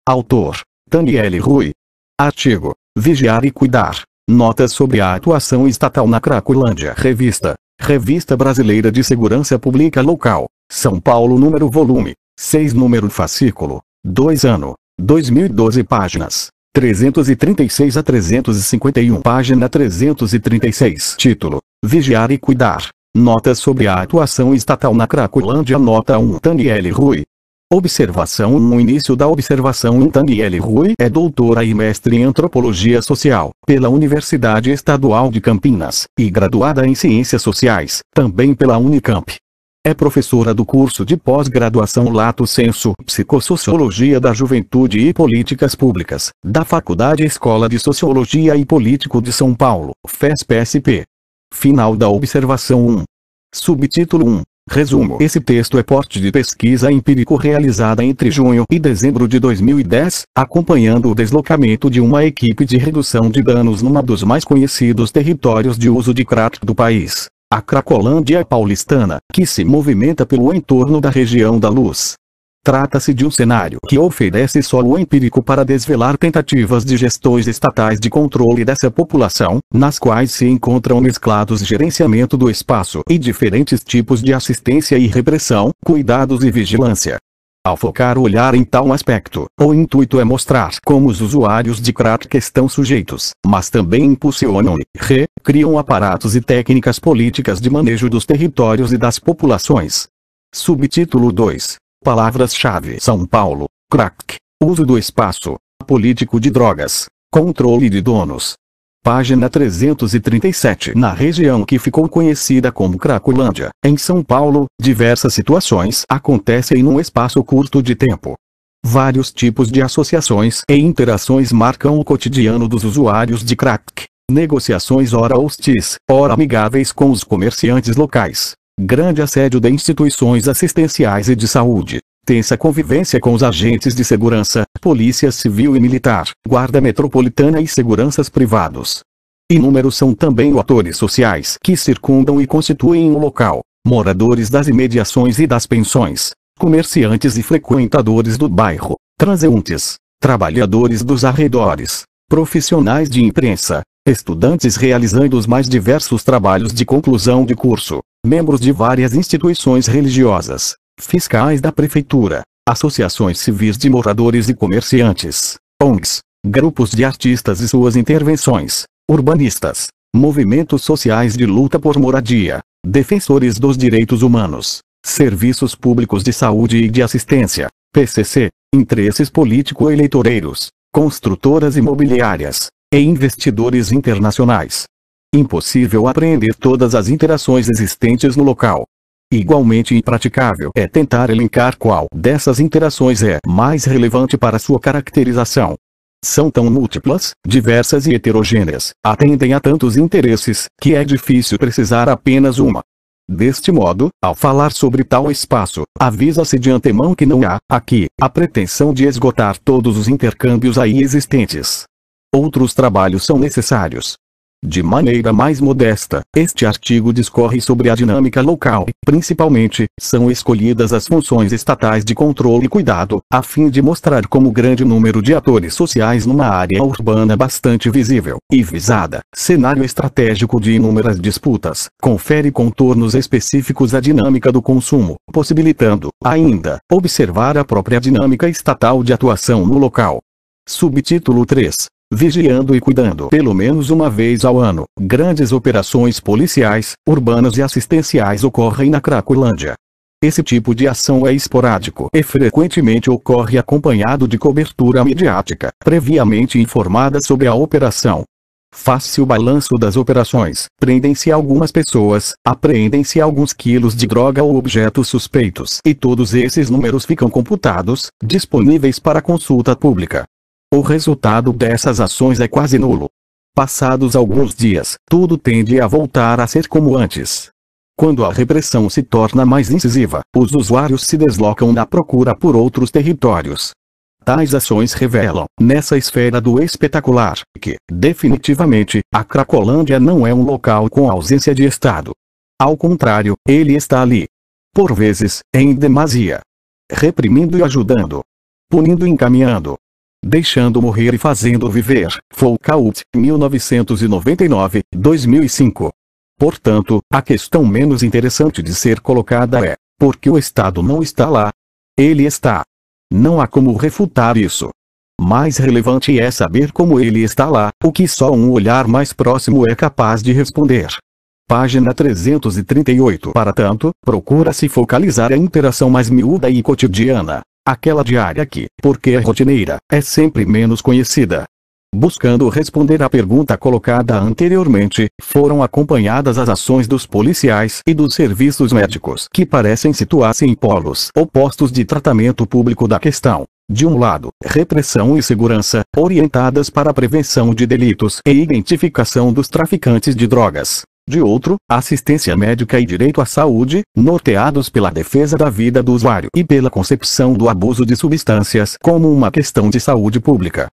Autor: Daniele Rui. Artigo: Vigiar e Cuidar. Notas sobre a atuação estatal na Cracolândia. Revista Brasileira de Segurança Pública Local. São Paulo, número volume 6, número fascículo 2, ano 2012, páginas 336 a 351, página 336. Título: Vigiar e Cuidar. Notas sobre a atuação estatal na Cracolândia. Nota 1. Daniele Rui. Observação 1. No início da observação 1, Daniele Rui é doutora e mestre em Antropologia Social, pela Universidade Estadual de Campinas, e graduada em Ciências Sociais, também pela Unicamp. É professora do curso de pós-graduação Lato Sensu, Psicossociologia da Juventude e Políticas Públicas, da Faculdade Escola de Sociologia e Político de São Paulo, FESP-SP. Final da observação 1. Subtítulo 1. Resumo. Esse texto é parte de pesquisa empírico realizada entre junho e dezembro de 2010, acompanhando o deslocamento de uma equipe de redução de danos numa dos mais conhecidos territórios de uso de crack do país, a Cracolândia paulistana, que se movimenta pelo entorno da região da Luz. Trata-se de um cenário que oferece solo empírico para desvelar tentativas de gestões estatais de controle dessa população, nas quais se encontram mesclados gerenciamento do espaço e diferentes tipos de assistência e repressão, cuidados e vigilância. Ao focar o olhar em tal aspecto, o intuito é mostrar como os usuários de crack estão sujeitos, mas também impulsionam e recriam aparatos e técnicas políticas de manejo dos territórios e das populações. Subtítulo 2. Palavras-chave: São Paulo, crack, uso do espaço, político de drogas, controle de donos. Página 337. Na região que ficou conhecida como Cracolândia, em São Paulo, diversas situações acontecem num espaço curto de tempo. Vários tipos de associações e interações marcam o cotidiano dos usuários de crack. Negociações ora hostis, ora amigáveis com os comerciantes locais. Grande assédio de instituições assistenciais e de saúde. Tensa convivência com os agentes de segurança, polícia civil e militar, guarda metropolitana e seguranças privados. Inúmeros são também os atores sociais que circundam e constituem o local, moradores das imediações e das pensões, comerciantes e frequentadores do bairro, transeuntes, trabalhadores dos arredores, profissionais de imprensa, estudantes realizando os mais diversos trabalhos de conclusão de curso, membros de várias instituições religiosas, fiscais da prefeitura, associações civis de moradores e comerciantes, ONGs, grupos de artistas e suas intervenções, urbanistas, movimentos sociais de luta por moradia, defensores dos direitos humanos, serviços públicos de saúde e de assistência, PCC, interesses político-eleitoreiros, construtoras imobiliárias, e investidores internacionais. Impossível apreender todas as interações existentes no local. Igualmente impraticável é tentar elencar qual dessas interações é mais relevante para sua caracterização. São tão múltiplas, diversas e heterogêneas, atendem a tantos interesses, que é difícil precisar apenas uma. Deste modo, ao falar sobre tal espaço, avisa-se de antemão que não há, aqui, a pretensão de esgotar todos os intercâmbios aí existentes. Outros trabalhos são necessários. De maneira mais modesta, este artigo discorre sobre a dinâmica local e, principalmente, são escolhidas as funções estatais de controle e cuidado, a fim de mostrar como grande número de atores sociais numa área urbana bastante visível e visada, cenário estratégico de inúmeras disputas, confere contornos específicos à dinâmica do consumo, possibilitando, ainda, observar a própria dinâmica estatal de atuação no local. Subtítulo 3. Vigiando e cuidando. Pelo menos uma vez ao ano, grandes operações policiais, urbanas e assistenciais ocorrem na Cracolândia. Esse tipo de ação é esporádico e frequentemente ocorre acompanhado de cobertura midiática, previamente informada sobre a operação. Faz-se o balanço das operações, prendem-se algumas pessoas, apreendem-se alguns quilos de droga ou objetos suspeitos e todos esses números ficam computados, disponíveis para consulta pública. O resultado dessas ações é quase nulo. Passados alguns dias, tudo tende a voltar a ser como antes. Quando a repressão se torna mais incisiva, os usuários se deslocam na procura por outros territórios. Tais ações revelam, nessa esfera do espetacular, que, definitivamente, a Cracolândia não é um local com ausência de Estado. Ao contrário, ele está ali. Por vezes, em demasia. Reprimindo e ajudando. Punindo e encaminhando. deixando morrer e fazendo viver. Foucault, 1999, 2005. Portanto, a questão menos interessante de ser colocada é: por que o Estado não está lá? Ele está. Não há como refutar isso. Mais relevante é saber como ele está lá, o que só um olhar mais próximo é capaz de responder. Página 338. Para tanto, procura-se focalizar a interação mais miúda e cotidiana, aquela diária que, porque é rotineira, é sempre menos conhecida. Buscando responder à pergunta colocada anteriormente, foram acompanhadas as ações dos policiais e dos serviços médicos que parecem situar-se em polos opostos de tratamento público da questão. De um lado, repressão e segurança, orientadas para a prevenção de delitos e identificação dos traficantes de drogas. De outro, assistência médica e direito à saúde, norteados pela defesa da vida do usuário e pela concepção do abuso de substâncias como uma questão de saúde pública.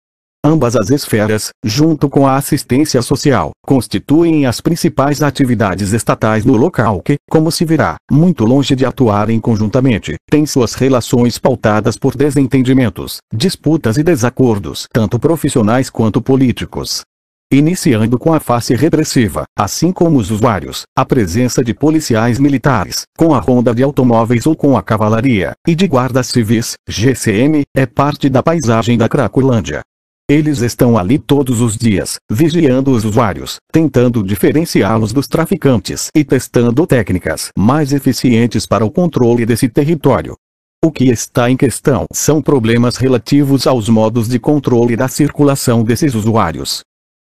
Ambas as esferas, junto com a assistência social, constituem as principais atividades estatais no local que, como se verá, muito longe de atuarem conjuntamente, têm suas relações pautadas por desentendimentos, disputas e desacordos, tanto profissionais quanto políticos. Iniciando com a face repressiva, assim como os usuários, a presença de policiais militares, com a ronda de automóveis ou com a cavalaria, e de guardas civis, GCM, é parte da paisagem da Cracolândia. Eles estão ali todos os dias, vigiando os usuários, tentando diferenciá-los dos traficantes e testando técnicas mais eficientes para o controle desse território. O que está em questão são problemas relativos aos modos de controle da circulação desses usuários.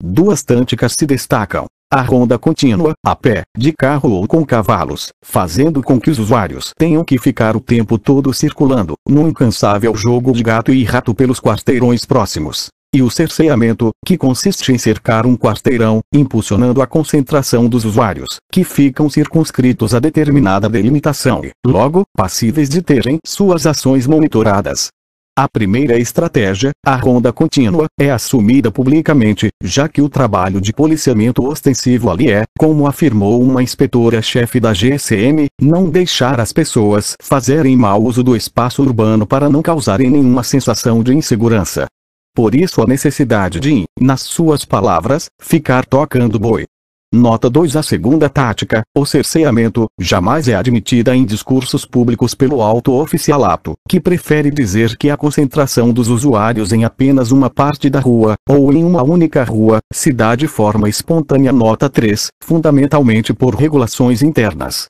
Duas táticas se destacam: a ronda contínua, a pé, de carro ou com cavalos, fazendo com que os usuários tenham que ficar o tempo todo circulando, num incansável jogo de gato e rato pelos quarteirões próximos. E o cerceamento, que consiste em cercar um quarteirão, impulsionando a concentração dos usuários, que ficam circunscritos a determinada delimitação e, logo, passíveis de terem suas ações monitoradas. A primeira estratégia, a ronda contínua, é assumida publicamente, já que o trabalho de policiamento ostensivo ali é, como afirmou uma inspetora-chefe da GCM, não deixar as pessoas fazerem mau uso do espaço urbano para não causarem nenhuma sensação de insegurança. Por isso a necessidade de, nas suas palavras, ficar tocando boi. Nota 2. A segunda tática, o cerceamento, jamais é admitida em discursos públicos pelo alto oficialato, que prefere dizer que a concentração dos usuários em apenas uma parte da rua, ou em uma única rua, se dá de forma espontânea. Nota 3. Fundamentalmente por regulações internas.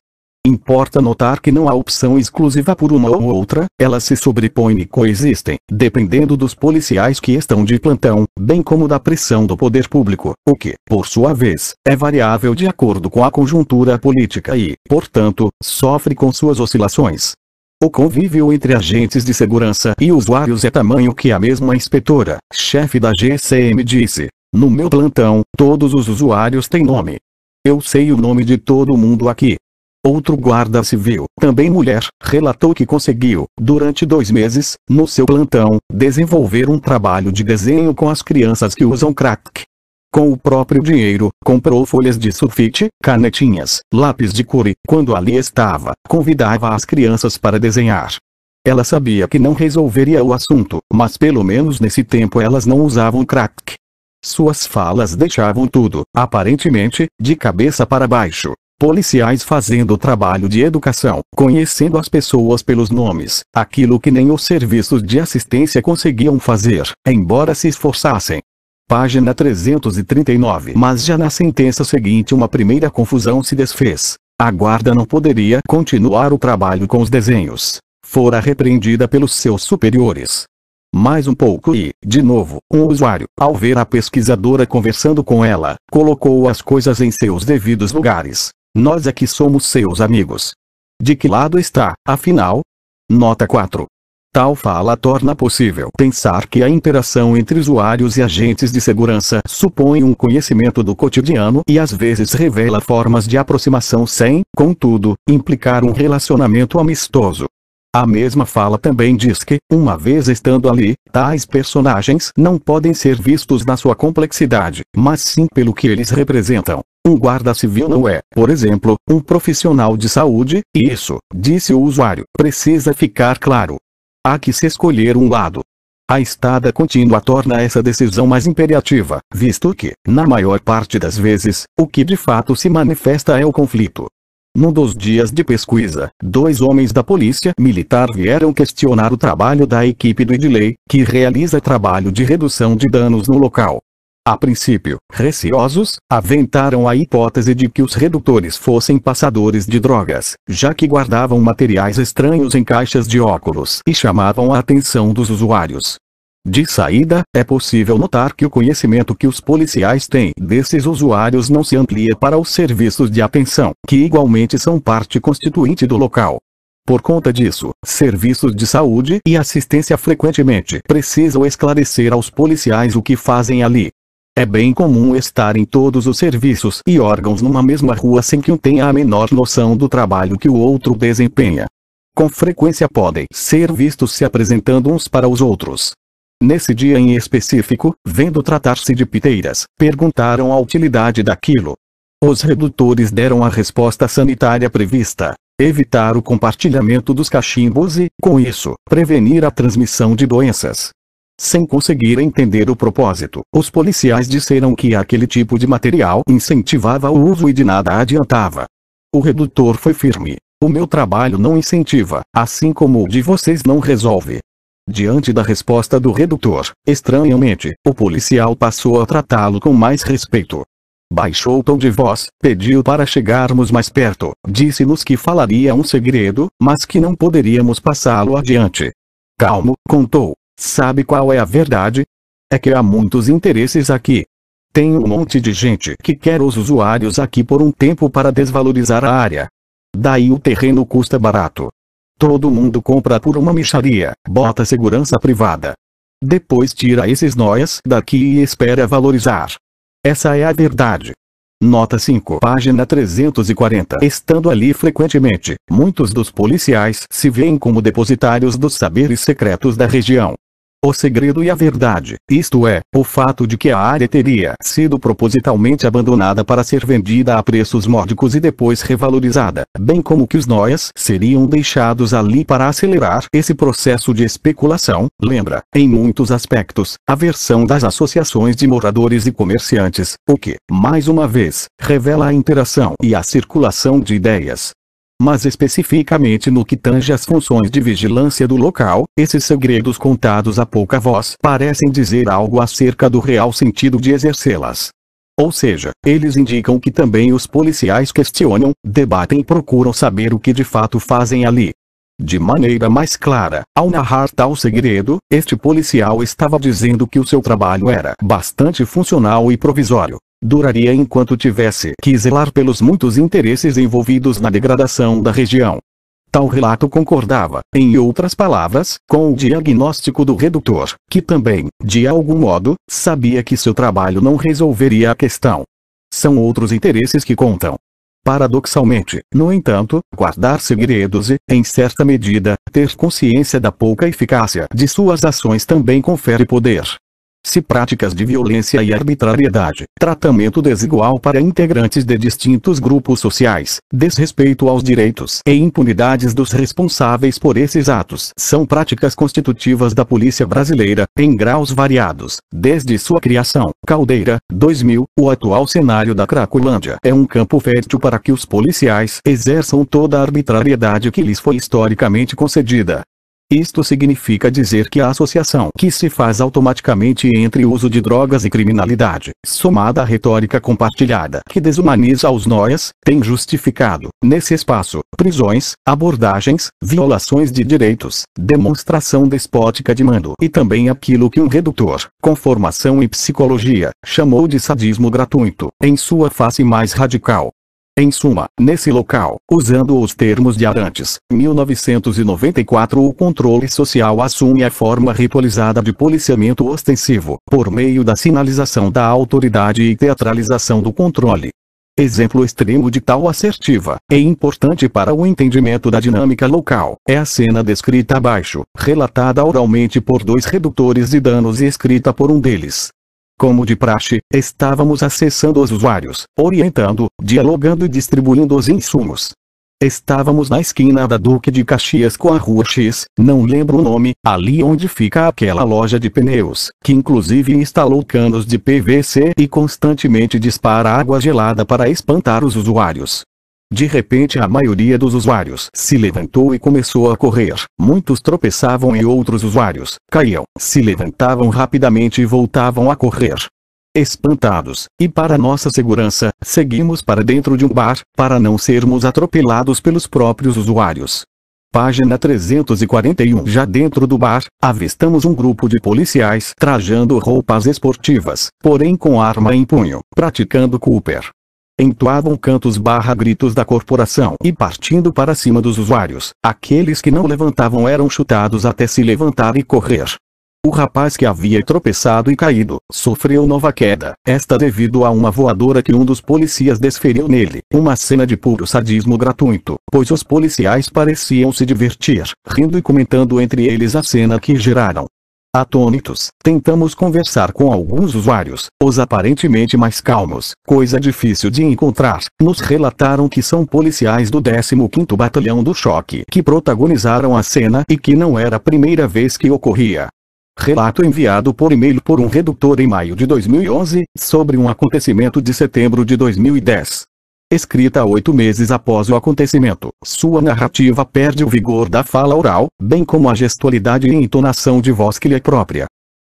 Importa notar que não há opção exclusiva por uma ou outra, elas se sobrepõem e coexistem, dependendo dos policiais que estão de plantão, bem como da pressão do poder público, o que, por sua vez, é variável de acordo com a conjuntura política e, portanto, sofre com suas oscilações. O convívio entre agentes de segurança e usuários é tamanho que a mesma inspetora, chefe da GCM, disse: "No meu plantão, todos os usuários têm nome. Eu sei o nome de todo mundo aqui." Outro guarda civil, também mulher, relatou que conseguiu, durante 2 meses, no seu plantão, desenvolver um trabalho de desenho com as crianças que usam crack. Com o próprio dinheiro, comprou folhas de sulfite, canetinhas, lápis de cor e, quando ali estava, convidava as crianças para desenhar. Ela sabia que não resolveria o assunto, mas pelo menos nesse tempo elas não usavam crack. Suas falas deixavam tudo, aparentemente, de cabeça para baixo. Policiais fazendo o trabalho de educação, conhecendo as pessoas pelos nomes, aquilo que nem os serviços de assistência conseguiam fazer, embora se esforçassem. Página 339. Mas já na sentença seguinte uma primeira confusão se desfez. A guarda não poderia continuar o trabalho com os desenhos. Fora repreendida pelos seus superiores. Mais um pouco e, de novo, um usuário, ao ver a pesquisadora conversando com ela, colocou as coisas em seus devidos lugares. Nós aqui somos seus amigos. De que lado está, afinal? Nota 4. Tal fala torna possível pensar que a interação entre usuários e agentes de segurança supõe um conhecimento do cotidiano e às vezes revela formas de aproximação sem, contudo, implicar um relacionamento amistoso. A mesma fala também diz que, uma vez estando ali, tais personagens não podem ser vistos na sua complexidade, mas sim pelo que eles representam. Um guarda civil não é, por exemplo, um profissional de saúde, e isso, disse o usuário, precisa ficar claro. Há que se escolher um lado. A estada contínua torna essa decisão mais imperativa, visto que, na maior parte das vezes, o que de fato se manifesta é o conflito. Num dos dias de pesquisa, 2 homens da polícia militar vieram questionar o trabalho da equipe do Edley, que realiza trabalho de redução de danos no local. A princípio, receosos, aventaram a hipótese de que os redutores fossem passadores de drogas, já que guardavam materiais estranhos em caixas de óculos e chamavam a atenção dos usuários. De saída, é possível notar que o conhecimento que os policiais têm desses usuários não se amplia para os serviços de atenção, que igualmente são parte constituinte do local. Por conta disso, serviços de saúde e assistência frequentemente precisam esclarecer aos policiais o que fazem ali. É bem comum estar em todos os serviços e órgãos numa mesma rua sem que um tenha a menor noção do trabalho que o outro desempenha. Com frequência podem ser vistos se apresentando uns para os outros. Nesse dia em específico, vendo tratar-se de piteiras, perguntaram a utilidade daquilo. Os redutores deram a resposta sanitária prevista: evitar o compartilhamento dos cachimbos e, com isso, prevenir a transmissão de doenças. Sem conseguir entender o propósito, os policiais disseram que aquele tipo de material incentivava o uso e de nada adiantava. O redutor foi firme: o meu trabalho não incentiva, assim como o de vocês não resolve. Diante da resposta do redutor, estranhamente, o policial passou a tratá-lo com mais respeito. Baixou o tom de voz, pediu para chegarmos mais perto, disse-nos que falaria um segredo, mas que não poderíamos passá-lo adiante. Calmo, contou. Sabe qual é a verdade? É que há muitos interesses aqui. Tem um monte de gente que quer os usuários aqui por um tempo para desvalorizar a área. Daí o terreno custa barato. Todo mundo compra por uma mixaria, bota segurança privada. Depois tira esses nóias daqui e espera valorizar. Essa é a verdade. Nota 5, página 340. Estando ali frequentemente, muitos dos policiais se veem como depositários dos saberes secretos da região. O segredo e a verdade, isto é, o fato de que a área teria sido propositalmente abandonada para ser vendida a preços módicos e depois revalorizada, bem como que os nóias seriam deixados ali para acelerar esse processo de especulação, lembra, em muitos aspectos, a versão das associações de moradores e comerciantes, o que, mais uma vez, revela a interação e a circulação de ideias. Mas especificamente no que tange às funções de vigilância do local, esses segredos contados a pouca voz parecem dizer algo acerca do real sentido de exercê-las. Ou seja, eles indicam que também os policiais questionam, debatem e procuram saber o que de fato fazem ali. De maneira mais clara, ao narrar tal segredo, este policial estava dizendo que o seu trabalho era bastante funcional e provisório. Duraria enquanto tivesse que zelar pelos muitos interesses envolvidos na degradação da região. Tal relato concordava, em outras palavras, com o diagnóstico do redutor, que também, de algum modo, sabia que seu trabalho não resolveria a questão. São outros interesses que contam. Paradoxalmente, no entanto, guardar segredos e, em certa medida, ter consciência da pouca eficácia de suas ações também confere poder. Se práticas de violência e arbitrariedade, tratamento desigual para integrantes de distintos grupos sociais, desrespeito aos direitos e impunidades dos responsáveis por esses atos são práticas constitutivas da polícia brasileira, em graus variados, desde sua criação. Caldeira, 2000, o atual cenário da Cracolândia é um campo fértil para que os policiais exerçam toda a arbitrariedade que lhes foi historicamente concedida. Isto significa dizer que a associação que se faz automaticamente entre o uso de drogas e criminalidade, somada à retórica compartilhada que desumaniza os nóias, tem justificado, nesse espaço, prisões, abordagens, violações de direitos, demonstração despótica de mando e também aquilo que um redutor, com formação em psicologia, chamou de sadismo gratuito, em sua face mais radical. Em suma, nesse local, usando os termos de Arantes, 1994, o controle social assume a forma ritualizada de policiamento ostensivo, por meio da sinalização da autoridade e teatralização do controle. Exemplo extremo de tal assertiva, e importante para o entendimento da dinâmica local, é a cena descrita abaixo, relatada oralmente por 2 redutores de danos e escrita por um deles. Como de praxe, estávamos acessando os usuários, orientando, dialogando e distribuindo os insumos. Estávamos na esquina da Duque de Caxias com a Rua X, não lembro o nome, ali onde fica aquela loja de pneus, que inclusive instalou canos de PVC e constantemente dispara água gelada para espantar os usuários. De repente a maioria dos usuários se levantou e começou a correr. Muitos tropeçavam e outros usuários caíam, se levantavam rapidamente e voltavam a correr. Espantados, e para nossa segurança, seguimos para dentro de um bar, para não sermos atropelados pelos próprios usuários. Página 341. Já dentro do bar, avistamos um grupo de policiais trajando roupas esportivas, porém com arma em punho, praticando Cooper. Entoavam cantos/gritos da corporação e partindo para cima dos usuários. Aqueles que não levantavam eram chutados até se levantar e correr. O rapaz que havia tropeçado e caído, sofreu nova queda, esta devido a uma voadora que um dos policias desferiu nele. Uma cena de puro sadismo gratuito, pois os policiais pareciam se divertir, rindo e comentando entre eles a cena que geraram. Atônitos, tentamos conversar com alguns usuários, os aparentemente mais calmos, coisa difícil de encontrar, nos relataram que são policiais do 15º Batalhão do Choque que protagonizaram a cena e que não era a primeira vez que ocorria. Relato enviado por e-mail por um redutor em maio de 2011, sobre um acontecimento de setembro de 2010. Escrita 8 meses após o acontecimento, sua narrativa perde o vigor da fala oral, bem como a gestualidade e entonação de voz que lhe é própria.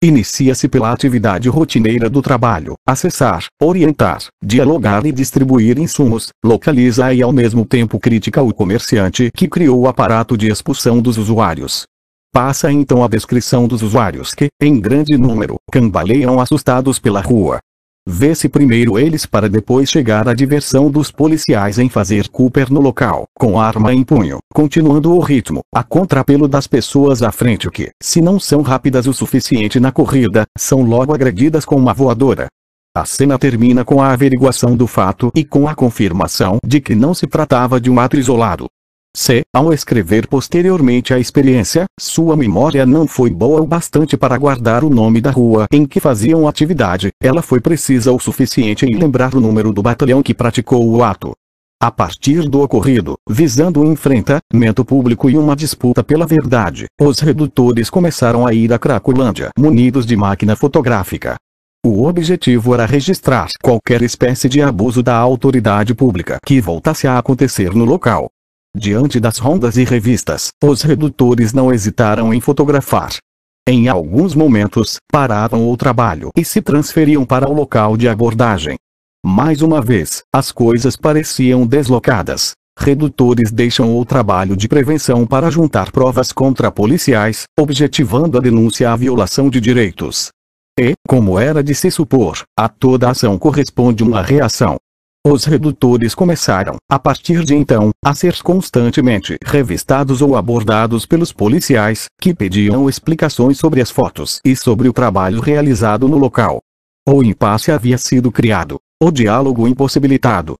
Inicia-se pela atividade rotineira do trabalho, acessar, orientar, dialogar e distribuir insumos, localiza e ao mesmo tempo critica o comerciante que criou o aparato de expulsão dos usuários. Passa então a descrição dos usuários que, em grande número, cambaleiam assustados pela rua. Vê-se primeiro eles para depois chegar a diversão dos policiais em fazer Cooper no local, com arma em punho, continuando o ritmo, a contrapelo das pessoas à frente que, se não são rápidas o suficiente na corrida, são logo agredidas com uma voadora. A cena termina com a averiguação do fato e com a confirmação de que não se tratava de um ato isolado. Ao escrever posteriormente a experiência, sua memória não foi boa o bastante para guardar o nome da rua em que faziam atividade, ela foi precisa o suficiente em lembrar o número do batalhão que praticou o ato. A partir do ocorrido, visando um enfrentamento público e uma disputa pela verdade, os redutores começaram a ir à Cracolândia munidos de máquina fotográfica. O objetivo era registrar qualquer espécie de abuso da autoridade pública que voltasse a acontecer no local. Diante das rondas e revistas, os redutores não hesitaram em fotografar. Em alguns momentos, paravam o trabalho e se transferiam para o local de abordagem. Mais uma vez, as coisas pareciam deslocadas. Redutores deixam o trabalho de prevenção para juntar provas contra policiais, objetivando a denúncia à violação de direitos. E, como era de se supor, a toda ação corresponde uma reação. Os redutores começaram, a partir de então, a ser constantemente revistados ou abordados pelos policiais, que pediam explicações sobre as fotos e sobre o trabalho realizado no local. O impasse havia sido criado, o diálogo impossibilitado.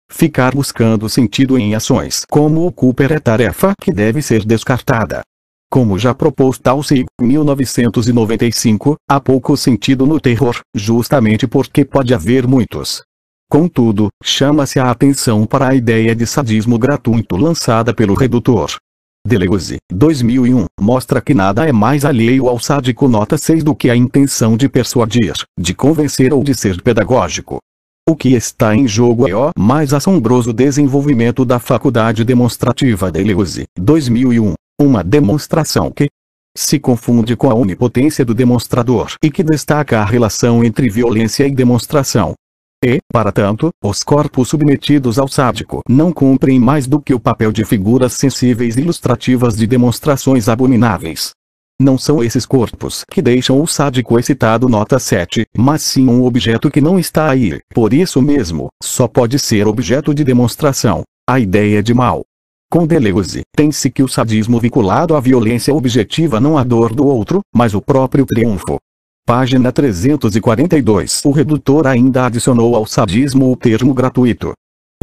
Ficar buscando sentido em ações como o Cooper é tarefa que deve ser descartada. Como já propôs Tausig, 1995, há pouco sentido no terror, justamente porque pode haver muitos. Contudo, chama-se a atenção para a ideia de sadismo gratuito lançada pelo redutor. Deleuze, 2001, mostra que nada é mais alheio ao sádico nota 6 do que a intenção de persuadir, de convencer ou de ser pedagógico. O que está em jogo é o mais assombroso desenvolvimento da faculdade demonstrativa. Deleuze, 2001, uma demonstração que se confunde com a onipotência do demonstrador e que destaca a relação entre violência e demonstração. E, para tanto, os corpos submetidos ao sádico não cumprem mais do que o papel de figuras sensíveis ilustrativas de demonstrações abomináveis. Não são esses corpos que deixam o sádico excitado nota 7, mas sim um objeto que não está aí, por isso mesmo, só pode ser objeto de demonstração, a ideia de mal. Com Deleuze, tem-se que o sadismo vinculado à violência objetiva não a dor do outro, mas o próprio triunfo. Página 342. O redutor ainda adicionou ao sadismo o termo gratuito.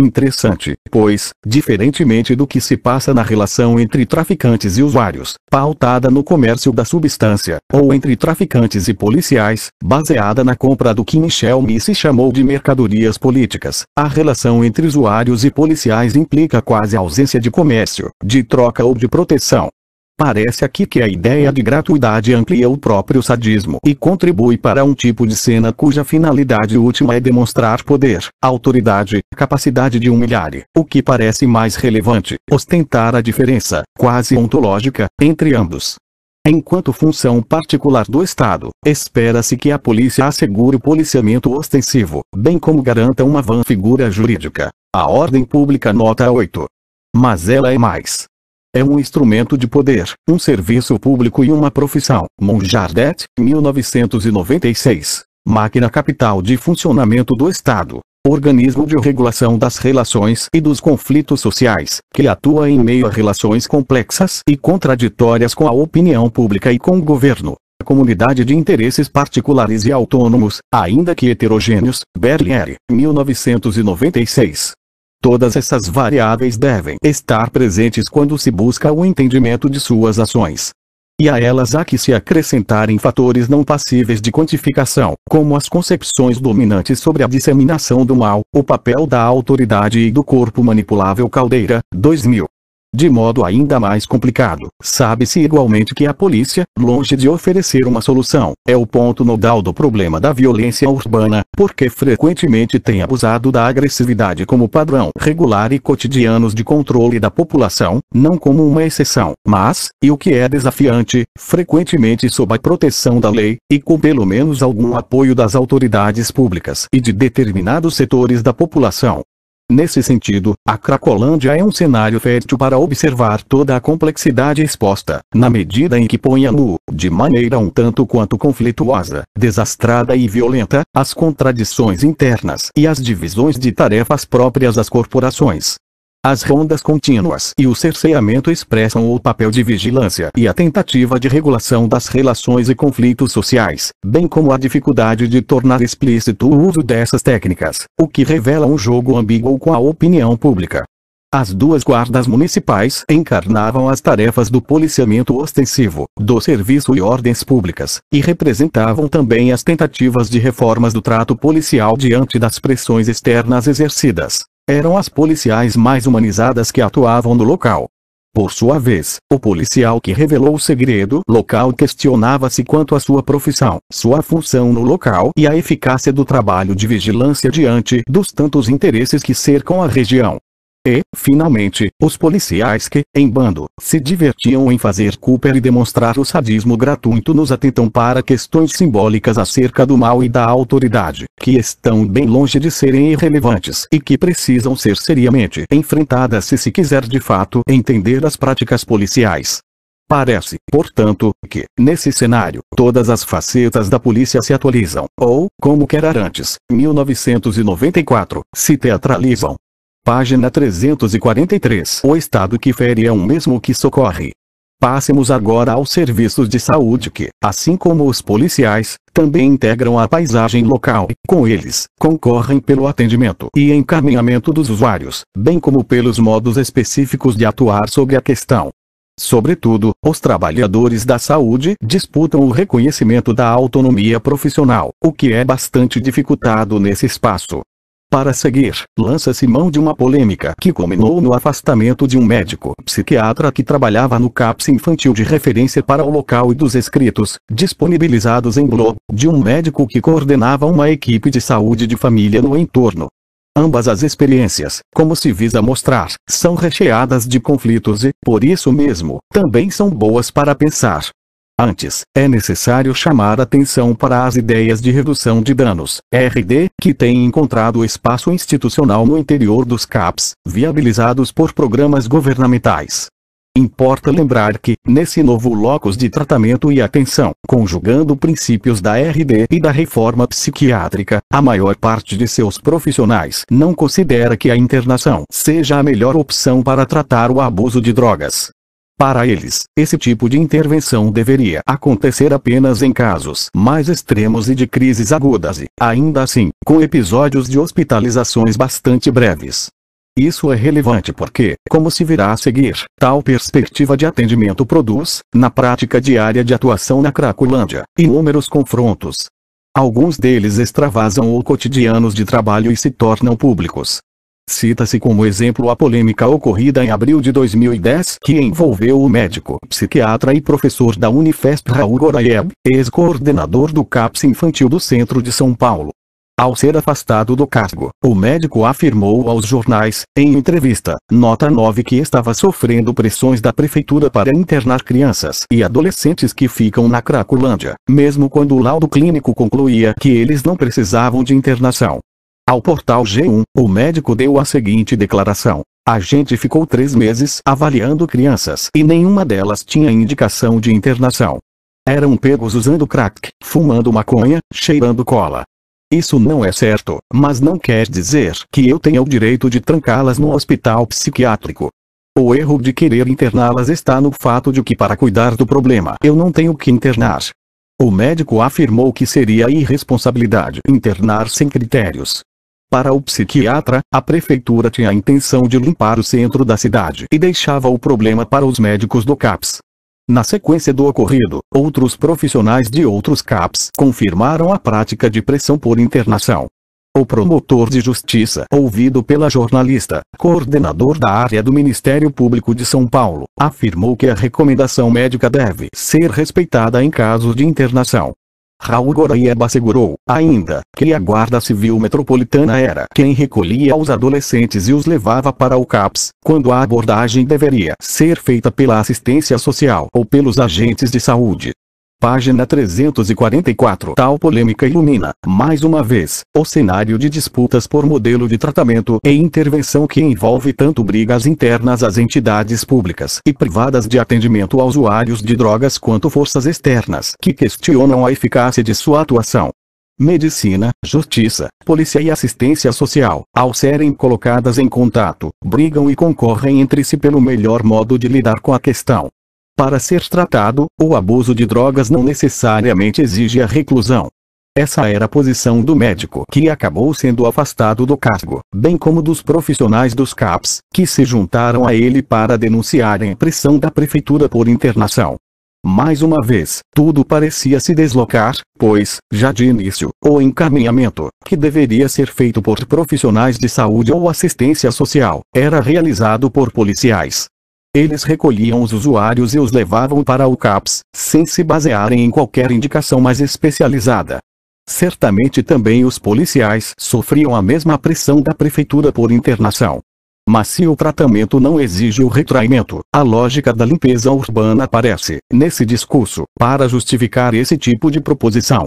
Interessante, pois, diferentemente do que se passa na relação entre traficantes e usuários, pautada no comércio da substância, ou entre traficantes e policiais, baseada na compra do que Michel Missy chamou de mercadorias políticas, a relação entre usuários e policiais implica quase ausência de comércio, de troca ou de proteção. Parece aqui que a ideia de gratuidade amplia o próprio sadismo e contribui para um tipo de cena cuja finalidade última é demonstrar poder, autoridade, capacidade de humilhar e, o que parece mais relevante, ostentar a diferença, quase ontológica, entre ambos. Enquanto função particular do Estado, espera-se que a polícia assegure o policiamento ostensivo, bem como garanta uma vã figura jurídica. A ordem pública nota 8. Mas ela é mais. É um instrumento de poder, um serviço público e uma profissão. Monjardet, 1996. Máquina capital de funcionamento do Estado. Organismo de regulação das relações e dos conflitos sociais, que atua em meio a relações complexas e contraditórias com a opinião pública e com o governo. A comunidade de interesses particulares e autônomos, ainda que heterogêneos. Berlier, 1996. Todas essas variáveis devem estar presentes quando se busca o entendimento de suas ações. E a elas há que se acrescentarem fatores não passíveis de quantificação, como as concepções dominantes sobre a disseminação do mal, o papel da autoridade e do corpo manipulável. Caldeira, 2000. De modo ainda mais complicado, sabe-se igualmente que a polícia, longe de oferecer uma solução, é o ponto nodal do problema da violência urbana, porque frequentemente tem abusado da agressividade como padrão regular e cotidianos de controle da população, não como uma exceção, mas, e o que é desafiante, frequentemente sob a proteção da lei, e com pelo menos algum apoio das autoridades públicas e de determinados setores da população. Nesse sentido, a Cracolândia é um cenário fértil para observar toda a complexidade exposta, na medida em que põe a nu, de maneira um tanto quanto conflituosa, desastrada e violenta, as contradições internas e as divisões de tarefas próprias das corporações. As rondas contínuas e o cerceamento expressam o papel de vigilância e a tentativa de regulação das relações e conflitos sociais, bem como a dificuldade de tornar explícito o uso dessas técnicas, o que revela um jogo ambíguo com a opinião pública. As duas guardas municipais encarnavam as tarefas do policiamento ostensivo, do serviço e ordens públicas, e representavam também as tentativas de reformas do trato policial diante das pressões externas exercidas. Eram as policiais mais humanizadas que atuavam no local. Por sua vez, o policial que revelou o segredo local questionava-se quanto à sua profissão, sua função no local e a eficácia do trabalho de vigilância diante dos tantos interesses que cercam a região. E, finalmente, os policiais que, em bando, se divertiam em fazer Cooper e demonstrar o sadismo gratuito nos atentam para questões simbólicas acerca do mal e da autoridade, que estão bem longe de serem irrelevantes e que precisam ser seriamente enfrentadas se quiser de fato entender as práticas policiais. Parece, portanto, que, nesse cenário, todas as facetas da polícia se atualizam, ou, como quer Arantes, 1994, se teatralizam. Página 343. O Estado que fere é o mesmo que socorre. Passemos agora aos serviços de saúde que, assim como os policiais, também integram a paisagem local e, com eles, concorrem pelo atendimento e encaminhamento dos usuários, bem como pelos modos específicos de atuar sobre a questão. Sobretudo, os trabalhadores da saúde disputam o reconhecimento da autonomia profissional, o que é bastante dificultado nesse espaço. Para seguir, lança-se mão de uma polêmica que culminou no afastamento de um médico psiquiatra que trabalhava no CAPS infantil de referência para o local e dos escritos, disponibilizados em blog, de um médico que coordenava uma equipe de saúde de família no entorno. Ambas as experiências, como se visa mostrar, são recheadas de conflitos e, por isso mesmo, também são boas para pensar. Antes, é necessário chamar atenção para as ideias de redução de danos, RD, que têm encontrado espaço institucional no interior dos CAPs, viabilizados por programas governamentais. Importa lembrar que, nesse novo locus de tratamento e atenção, conjugando princípios da RD e da reforma psiquiátrica, a maior parte de seus profissionais não considera que a internação seja a melhor opção para tratar o abuso de drogas. Para eles, esse tipo de intervenção deveria acontecer apenas em casos mais extremos e de crises agudas e, ainda assim, com episódios de hospitalizações bastante breves. Isso é relevante porque, como se virá a seguir, tal perspectiva de atendimento produz, na prática diária de atuação na Cracolândia, inúmeros confrontos. Alguns deles extravasam ou cotidianos de trabalho e se tornam públicos. Cita-se como exemplo a polêmica ocorrida em abril de 2010 que envolveu o médico, psiquiatra e professor da Unifesp Raul Goraieb, ex-coordenador do CAPS Infantil do Centro de São Paulo. Ao ser afastado do cargo, o médico afirmou aos jornais, em entrevista, nota 9, que estava sofrendo pressões da prefeitura para internar crianças e adolescentes que ficam na Cracolândia, mesmo quando o laudo clínico concluía que eles não precisavam de internação. Ao portal G1, o médico deu a seguinte declaração: a gente ficou 3 meses avaliando crianças e nenhuma delas tinha indicação de internação. Eram pegos usando crack, fumando maconha, cheirando cola. Isso não é certo, mas não quer dizer que eu tenha o direito de trancá-las no hospital psiquiátrico. O erro de querer interná-las está no fato de que para cuidar do problema eu não tenho que internar. O médico afirmou que seria irresponsabilidade internar sem critérios. Para o psiquiatra, a prefeitura tinha a intenção de limpar o centro da cidade e deixava o problema para os médicos do CAPS. Na sequência do ocorrido, outros profissionais de outros CAPS confirmaram a prática de pressão por internação. O promotor de justiça, ouvido pela jornalista, coordenador da área do Ministério Público de São Paulo, afirmou que a recomendação médica deve ser respeitada em casos de internação. Raul Goraieb assegurou, ainda, que a Guarda Civil Metropolitana era quem recolhia os adolescentes e os levava para o CAPS, quando a abordagem deveria ser feita pela assistência social ou pelos agentes de saúde. Página 344. Tal polêmica ilumina, mais uma vez, o cenário de disputas por modelo de tratamento e intervenção que envolve tanto brigas internas às entidades públicas e privadas de atendimento a usuários de drogas quanto forças externas que questionam a eficácia de sua atuação. Medicina, justiça, polícia e assistência social, ao serem colocadas em contato, brigam e concorrem entre si pelo melhor modo de lidar com a questão. Para ser tratado, o abuso de drogas não necessariamente exige a reclusão. Essa era a posição do médico que acabou sendo afastado do cargo, bem como dos profissionais dos CAPS, que se juntaram a ele para denunciarem a pressão da prefeitura por internação. Mais uma vez, tudo parecia se deslocar, pois, já de início, o encaminhamento, que deveria ser feito por profissionais de saúde ou assistência social, era realizado por policiais. Eles recolhiam os usuários e os levavam para o CAPS, sem se basearem em qualquer indicação mais especializada. Certamente também os policiais sofriam a mesma pressão da prefeitura por internação. Mas se o tratamento não exige o retraimento, a lógica da limpeza urbana aparece, nesse discurso, para justificar esse tipo de proposição.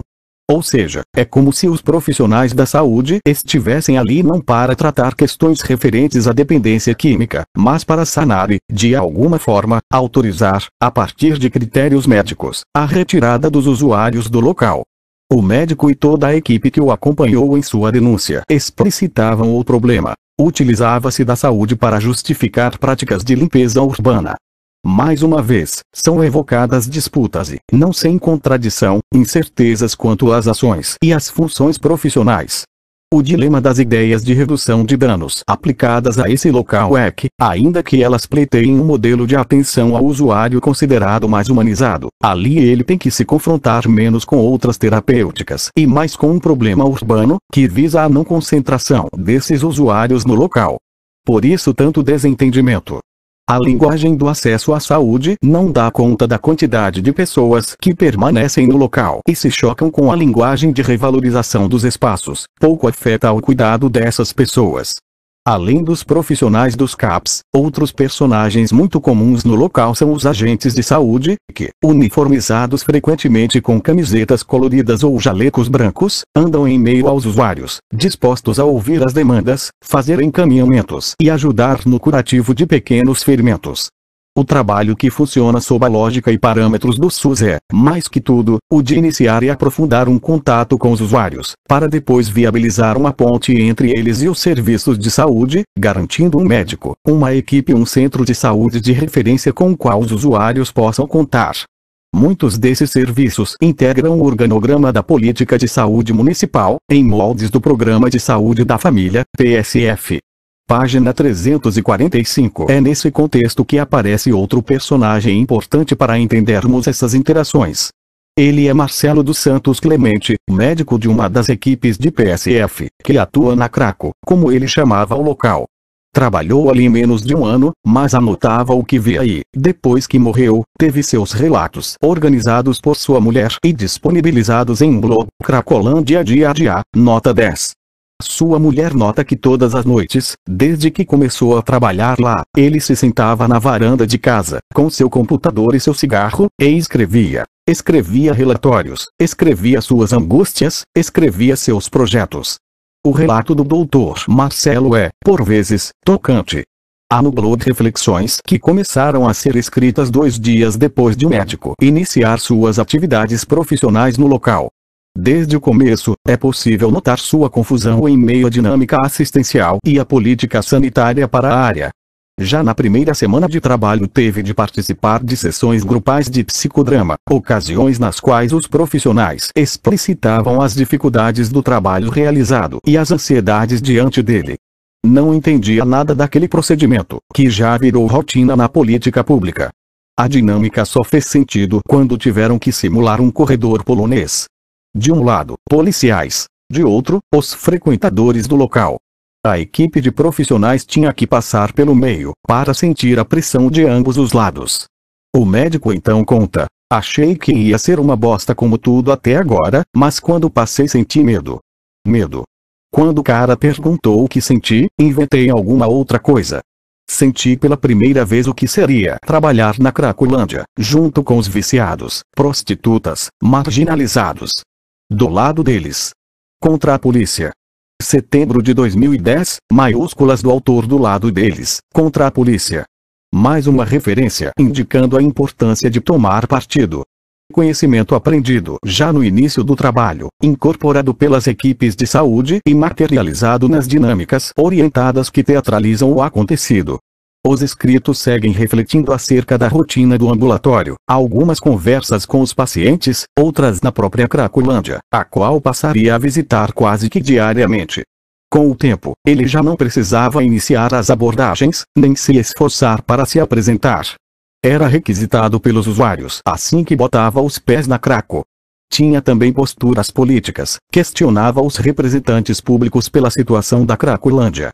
Ou seja, é como se os profissionais da saúde estivessem ali não para tratar questões referentes à dependência química, mas para sanar e, de alguma forma, autorizar, a partir de critérios médicos, a retirada dos usuários do local. O médico e toda a equipe que o acompanhou em sua denúncia explicitavam o problema. Utilizava-se da saúde para justificar práticas de limpeza urbana. Mais uma vez, são evocadas disputas e, não sem contradição, incertezas quanto às ações e às funções profissionais. O dilema das ideias de redução de danos aplicadas a esse local é que, ainda que elas pleiteiem um modelo de atenção ao usuário considerado mais humanizado, ali ele tem que se confrontar menos com outras terapêuticas e mais com um problema urbano, que visa a não concentração desses usuários no local. Por isso tanto desentendimento. A linguagem do acesso à saúde não dá conta da quantidade de pessoas que permanecem no local e se chocam com a linguagem de revalorização dos espaços, pouco afeta o cuidado dessas pessoas. Além dos profissionais dos CAPS, outros personagens muito comuns no local são os agentes de saúde, que, uniformizados frequentemente com camisetas coloridas ou jalecos brancos, andam em meio aos usuários, dispostos a ouvir as demandas, fazer encaminhamentos e ajudar no curativo de pequenos ferimentos. O trabalho que funciona sob a lógica e parâmetros do SUS é, mais que tudo, o de iniciar e aprofundar um contato com os usuários, para depois viabilizar uma ponte entre eles e os serviços de saúde, garantindo um médico, uma equipe e um centro de saúde de referência com o qual os usuários possam contar. Muitos desses serviços integram o organograma da política de saúde municipal, em moldes do Programa de Saúde da Família, PSF. Página 345. É nesse contexto que aparece outro personagem importante para entendermos essas interações. Ele é Marcelo dos Santos Clemente, médico de uma das equipes de PSF, que atua na Craco, como ele chamava o local. Trabalhou ali menos de um ano, mas anotava o que via e, depois que morreu, teve seus relatos organizados por sua mulher e disponibilizados em um blog, Cracolândia Dia a Dia, nota 10. Sua mulher nota que todas as noites, desde que começou a trabalhar lá, ele se sentava na varanda de casa, com seu computador e seu cigarro, e escrevia. Escrevia relatórios, escrevia suas angústias, escrevia seus projetos. O relato do Dr. Marcelo é, por vezes, tocante. Há no blog reflexões que começaram a ser escritas 2 dias depois de o médico iniciar suas atividades profissionais no local. Desde o começo, é possível notar sua confusão em meio à dinâmica assistencial e à política sanitária para a área. Já na primeira semana de trabalho teve de participar de sessões grupais de psicodrama, ocasiões nas quais os profissionais explicitavam as dificuldades do trabalho realizado e as ansiedades diante dele. Não entendia nada daquele procedimento, que já virou rotina na política pública. A dinâmica só fez sentido quando tiveram que simular um corredor polonês. De um lado, policiais. De outro, os frequentadores do local. A equipe de profissionais tinha que passar pelo meio, para sentir a pressão de ambos os lados. O médico então conta: achei que ia ser uma bosta como tudo até agora, mas quando passei senti medo. Medo. Quando o cara perguntou o que senti, inventei alguma outra coisa. Senti pela primeira vez o que seria trabalhar na Cracolândia, junto com os viciados, prostitutas, marginalizados. Do lado deles. Contra a polícia. Setembro de 2010, maiúsculas do autor do lado deles, contra a polícia. Mais uma referência indicando a importância de tomar partido. Conhecimento aprendido já no início do trabalho, incorporado pelas equipes de saúde e materializado nas dinâmicas orientadas que teatralizam o acontecido. Os escritos seguem refletindo acerca da rotina do ambulatório, algumas conversas com os pacientes, outras na própria Cracolândia, a qual passaria a visitar quase que diariamente. Com o tempo, ele já não precisava iniciar as abordagens, nem se esforçar para se apresentar. Era requisitado pelos usuários assim que botava os pés na Craco. Tinha também posturas políticas, questionava os representantes públicos pela situação da Cracolândia.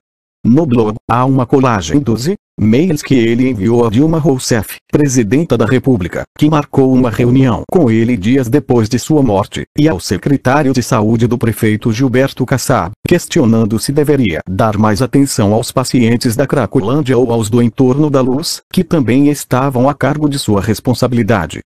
No blog, há uma colagem dos e-mails que ele enviou a Dilma Rousseff, presidenta da República, que marcou uma reunião com ele dias depois de sua morte, e ao secretário de saúde do prefeito Gilberto Kassab, questionando se deveria dar mais atenção aos pacientes da Cracolândia ou aos do entorno da Luz, que também estavam a cargo de sua responsabilidade.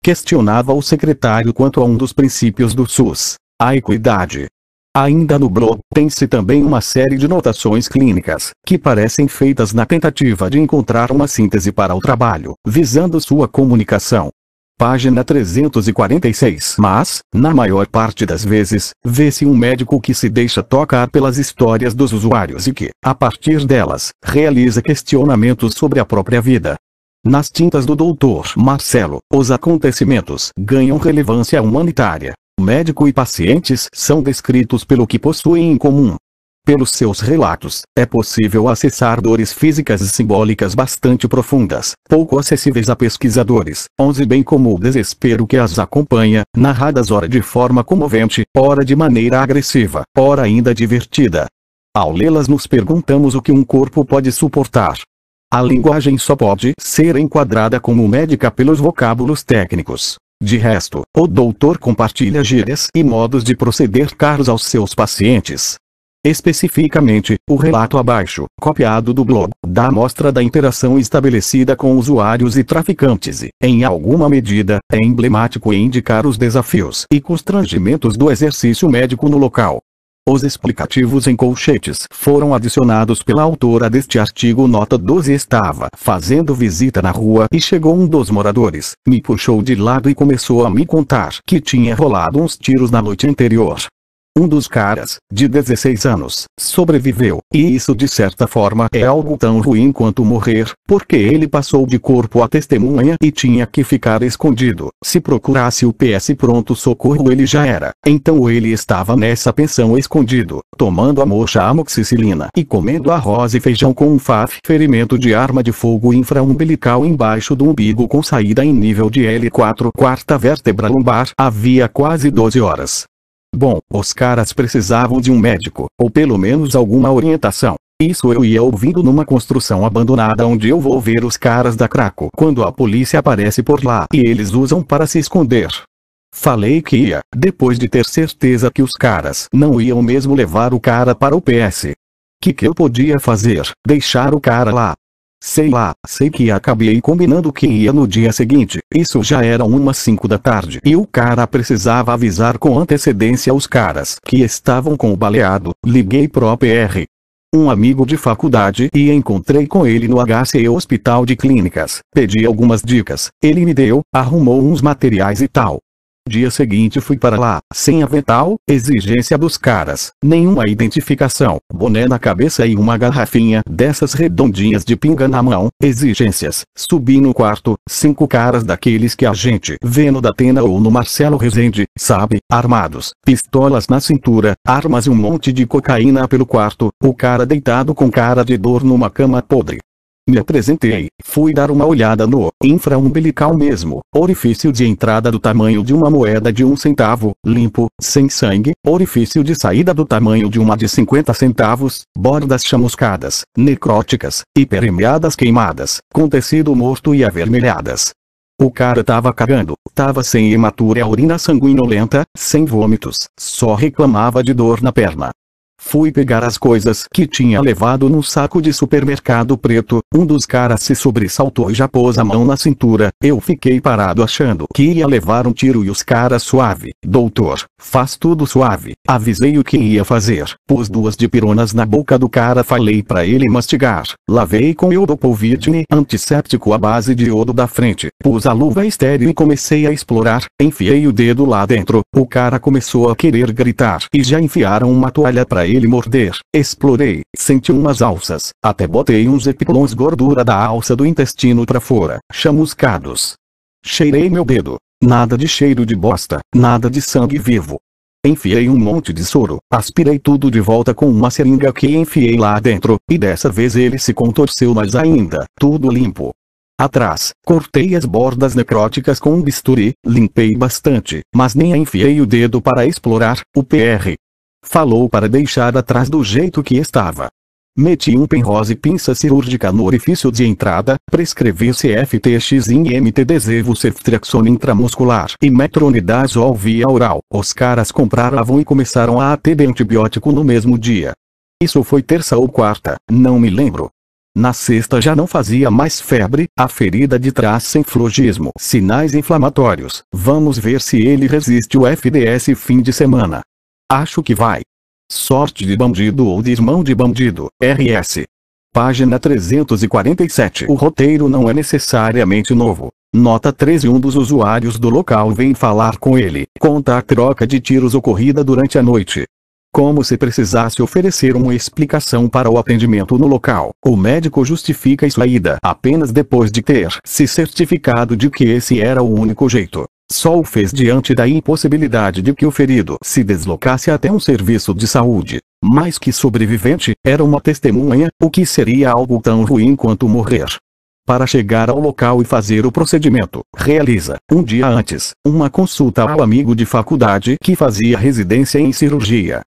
Questionava o secretário quanto a um dos princípios do SUS, a equidade. Ainda no blog, tem-se também uma série de notações clínicas, que parecem feitas na tentativa de encontrar uma síntese para o trabalho, visando sua comunicação. Página 346. Mas, na maior parte das vezes, vê-se um médico que se deixa tocar pelas histórias dos usuários e que, a partir delas, realiza questionamentos sobre a própria vida. Nas tintas do Dr. Marcelo, os acontecimentos ganham relevância humanitária. Médico e pacientes são descritos pelo que possuem em comum. Pelos seus relatos, é possível acessar dores físicas e simbólicas bastante profundas, pouco acessíveis a pesquisadores, bem como o desespero que as acompanha, narradas ora de forma comovente, ora de maneira agressiva, ora ainda divertida. Ao lê-las nos perguntamos o que um corpo pode suportar. A linguagem só pode ser enquadrada como médica pelos vocábulos técnicos. De resto, o doutor compartilha gírias e modos de proceder caros aos seus pacientes. Especificamente, o relato abaixo, copiado do blog, dá mostra da interação estabelecida com usuários e traficantes e, em alguma medida, é emblemático em indicar os desafios e constrangimentos do exercício médico no local. Os explicativos em colchetes foram adicionados pela autora deste artigo. Nota 12. Estava fazendo visita na rua e chegou um dos moradores, me puxou de lado e começou a me contar que tinha rolado uns tiros na noite anterior. Um dos caras, de 16 anos, sobreviveu, e isso de certa forma é algo tão ruim quanto morrer, porque ele passou de corpo a testemunha e tinha que ficar escondido. Se procurasse o PS pronto-socorro ele já era. Então ele estava nessa pensão escondido, tomando a moxa amoxicilina e comendo arroz e feijão com um ferimento de arma de fogo infraumbilical embaixo do umbigo com saída em nível de L4, quarta vértebra lombar. Havia quase 12 horas. Bom, os caras precisavam de um médico, ou pelo menos alguma orientação. Isso eu ia ouvindo numa construção abandonada onde eu vou ver os caras da Craco quando a polícia aparece por lá e eles usam para se esconder. Falei que ia, depois de ter certeza que os caras não iam mesmo levar o cara para o PS. Que eu podia fazer? Deixar o cara lá? Sei lá, sei que acabei combinando que ia no dia seguinte. Isso já era umas 5 da tarde e o cara precisava avisar com antecedência os caras que estavam com o baleado. Liguei pro PR, um amigo de faculdade, e encontrei com ele no HC Hospital de Clínicas. Pedi algumas dicas, ele me deu, arrumou uns materiais e tal. Dia seguinte fui para lá, sem avental, exigência dos caras, nenhuma identificação, boné na cabeça e uma garrafinha dessas redondinhas de pinga na mão, exigências. Subi no quarto, 5 caras daqueles que a gente vê no Datena ou no Marcelo Rezende, sabe, armados, pistolas na cintura, armas e um monte de cocaína pelo quarto, o cara deitado com cara de dor numa cama podre. Me apresentei, fui dar uma olhada no infraumbilical mesmo, orifício de entrada do tamanho de uma moeda de 1 centavo, limpo, sem sangue, orifício de saída do tamanho de uma de 50 centavos, bordas chamuscadas, necróticas, hiperemiadas queimadas, com tecido morto e avermelhadas. O cara tava cagando, tava sem hematura e urina sanguinolenta, sem vômitos, só reclamava de dor na perna. Fui pegar as coisas que tinha levado num saco de supermercado preto, um dos caras se sobressaltou e já pôs a mão na cintura, eu fiquei parado achando que ia levar um tiro e os caras suave, doutor, faz tudo suave, avisei o que ia fazer, pus 2 dipironas na boca do cara, falei pra ele mastigar, lavei com iodopovidine antisséptico à base de iodo da frente, pus a luva estéril e comecei a explorar, enfiei o dedo lá dentro, o cara começou a querer gritar e já enfiaram uma toalha pra ele morder, explorei, senti umas alças, até botei uns epilons gordura da alça do intestino pra fora, chamuscados. Cheirei meu dedo, nada de cheiro de bosta, nada de sangue vivo. Enfiei um monte de soro, aspirei tudo de volta com uma seringa que enfiei lá dentro, e dessa vez ele se contorceu mais ainda, tudo limpo. Atrás, cortei as bordas necróticas com um bisturi, limpei bastante, mas nem enfiei o dedo para explorar, o PR falou para deixar atrás do jeito que estava. Meti um penrose pinça cirúrgica no orifício de entrada, prescrevi CFTX em MTDZ ceftriaxona intramuscular e metronidazol via oral. Os caras compraram e começaram a ATD antibiótico no mesmo dia. Isso foi terça ou quarta, não me lembro. Na sexta já não fazia mais febre, a ferida de trás sem flogismo, sinais inflamatórios. Vamos ver se ele resiste o FDS fim de semana. Acho que vai. Sorte de bandido ou de irmão de bandido, RS. Página 347. O roteiro não é necessariamente novo. Nota 13. Um dos usuários do local vem falar com ele, conta a troca de tiros ocorrida durante a noite. Como se precisasse oferecer uma explicação para o atendimento no local. O médico justifica a saída apenas depois de ter se certificado de que esse era o único jeito. Só o fez diante da impossibilidade de que o ferido se deslocasse até um serviço de saúde. Mais que sobrevivente, era uma testemunha, o que seria algo tão ruim quanto morrer. Para chegar ao local e fazer o procedimento, realiza, um dia antes, uma consulta ao amigo de faculdade que fazia residência em cirurgia.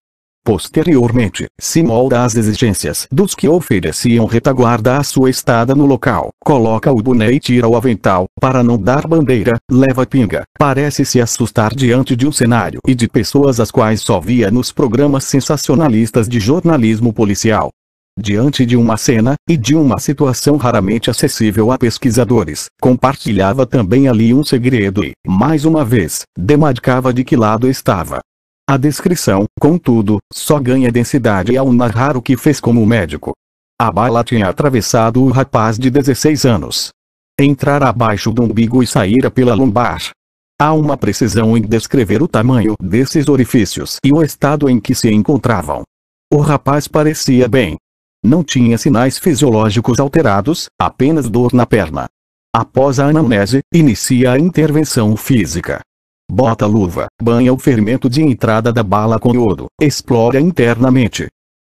Posteriormente, se molda às exigências dos que ofereciam retaguarda à sua estada no local, coloca o boné e tira o avental, para não dar bandeira, leva pinga, parece se assustar diante de um cenário e de pessoas as quais só via nos programas sensacionalistas de jornalismo policial. Diante de uma cena, e de uma situação raramente acessível a pesquisadores, compartilhava também ali um segredo e, mais uma vez, demarcava de que lado estava. A descrição, contudo, só ganha densidade ao narrar o que fez como médico. A bala tinha atravessado o rapaz de 16 anos. Entrara abaixo do umbigo e saíra pela lombar. há uma precisão em descrever o tamanho desses orifícios e o estado em que se encontravam. O rapaz parecia bem. Não tinha sinais fisiológicos alterados, apenas dor na perna. Após a anamnese, inicia a intervenção física. Bota a luva, banha o ferimento de entrada da bala com iodo, explora internamente.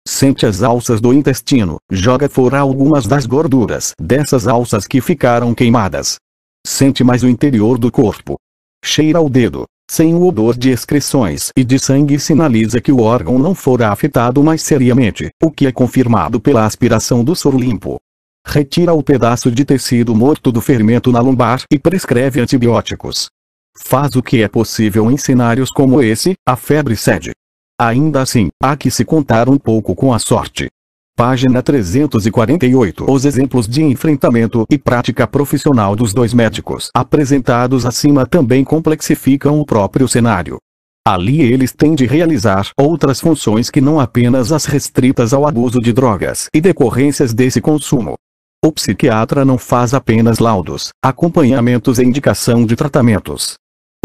Sente as alças do intestino, joga fora algumas das gorduras dessas alças que ficaram queimadas. Sente mais o interior do corpo. Cheira o dedo, sem o odor de excreções e de sangue sinaliza que o órgão não fora afetado mais seriamente, o que é confirmado pela aspiração do soro limpo. Retira o pedaço de tecido morto do ferimento na lombar e prescreve antibióticos. Faz o que é possível em cenários como esse, a febre cede. Ainda assim, há que se contar um pouco com a sorte. Página 348. Os exemplos de enfrentamento e prática profissional dos dois médicos apresentados acima também complexificam o próprio cenário. Ali eles têm de realizar outras funções que não apenas as restritas ao abuso de drogas e decorrências desse consumo. O psiquiatra não faz apenas laudos, acompanhamentos e indicação de tratamentos.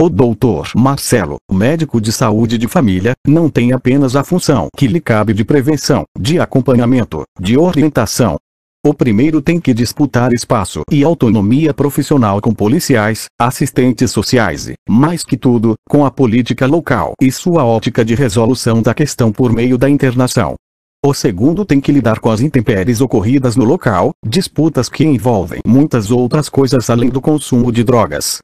O Dr. Marcelo, médico de saúde de família, não tem apenas a função que lhe cabe de prevenção, de acompanhamento, de orientação. O primeiro tem que disputar espaço e autonomia profissional com policiais, assistentes sociais e, mais que tudo, com a política local e sua ótica de resolução da questão por meio da internação. O segundo tem que lidar com as intempéries ocorridas no local, disputas que envolvem muitas outras coisas além do consumo de drogas.